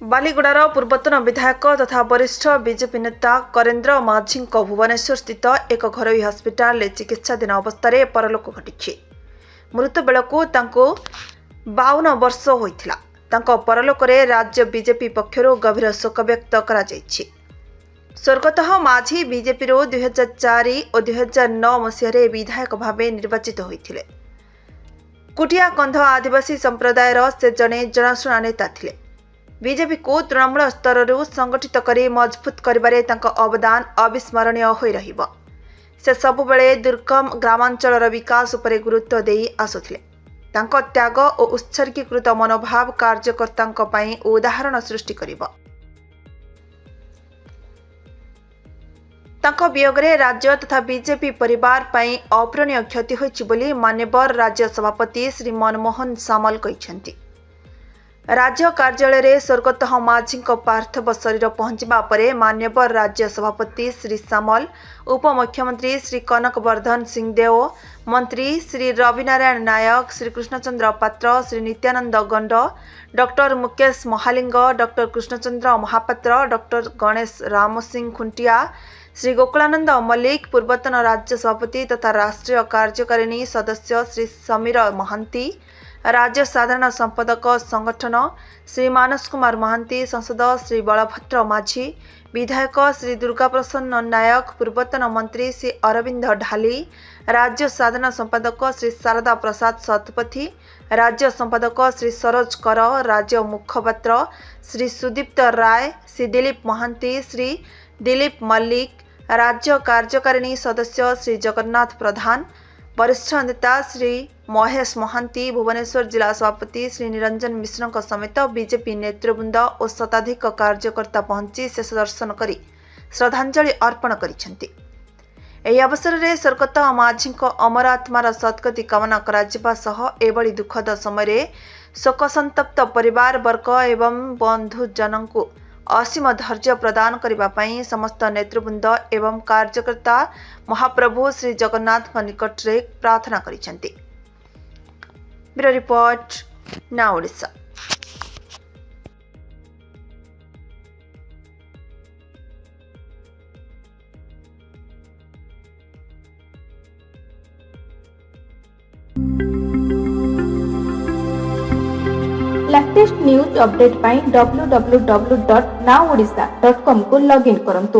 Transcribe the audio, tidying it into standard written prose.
बालीगुड़ार पूर्वतन विधायक तथा वरिष्ठ बीजेपी नेता करेन्द्र माझी भुवनेश्वर स्थित एक घरोई हस्पिटाल चिकित्साधीन अवस्था परलोक घटी। मृत्यु बेलू 52 वर्ष होता। परलोक राज्य बीजेपी पक्षर गभीर शोक व्यक्त करा जायछि। स्वर्गत माझी बीजेपी 2004 और 2009 मसीह विधायक भाव निर्वाचित होते। कुटिया कंध आदिवासी संप्रदायर से जड़े जनाशुना नेता थे। बीजेपी को तृणमूल स्तर संगठित करी मजबूत करिबारे तांको अवदान अविस्मरणीय होई रहिबो। से सबुबेले दुर्गम ग्रामांचलर विकास उपरे गुरुत्व देई आसुथिले। तांको त्याग और उत्सर्गीकृत मनोभाव कार्यकर्तांको पई उदाहरण सृष्टि करिबो। तांको वियोगरे राज्य तथा बीजेपी परिवार पई अपूरणीय क्षति होइछि बोली मान्यवर राज्य सभापति श्री मनमोहन सामल कहिसेंति। राज्य कार्यालय स्वर्गत माझी पार्थिव शरीर पहुंचवा परे मान्यवर राज्य सभापति श्री सामल, उपमुख्यमंत्री श्री कनक वर्धन सिंहदेव, मंत्री श्री रविनारायण नायक, Shri Krushnachandra Patra, Shri Nityananda Gand, doctor Mukesh Mahaling, doctor Krushnachandra Mahapatra, doctor Ganesh Ramsingh Khuntia, Shri Gokulananda Mallick, पूर्वतन राज्य सभापति तथा राष्ट्रीय कार्यकारिणी सदस्य श्री समीर महांती, राज्य साधारण संपादक संगठन श्री मानस कुमार महांती, संसद श्री बलभद्र माझी, विधायक श्री दुर्गा प्रसन्न नायक, पूर्वतन मंत्री श्री अरविंद ढाली, राज्य साधारण संपादक श्री शारदा प्रसाद शतपथी, राज्य संपादक श्री सरोज कर, राज्य मुखपात्र श्री सुदीप्त राय, श्री दिलीप महांती, श्री दिलीप मल्लिक, राज्य कार्यकारिणी सदस्य श्री जगन्नाथ प्रधान, वरिष्ठ नेता श्री महेश महांती, भुवनेश्वर जिला सभापति श्री निरंजन मिश्र समेत बीजेपी नेतृवृंद और शताधिक कार्यकर्ता पहुंची शेष दर्शन करी श्रद्धांजलि अर्पण करिसेंति। एही अवसर में स्वर्गत माझी अमर आत्मार सद्गति कामना कराजिबा सह एभली दुखद समय शोकसंतप्त परिवार वर्ग एवं बंधुजन को असीम धैर्य प्रदान करने पाई समस्त नेतृवृंद एवं कार्यकर्ता महाप्रभु श्री जगन्नाथ निकट रे प्रार्थना करिसेंति। Bureau report, now Odisha. Latest news update पाई www.nowodisha.com को लॉगिन करंतु।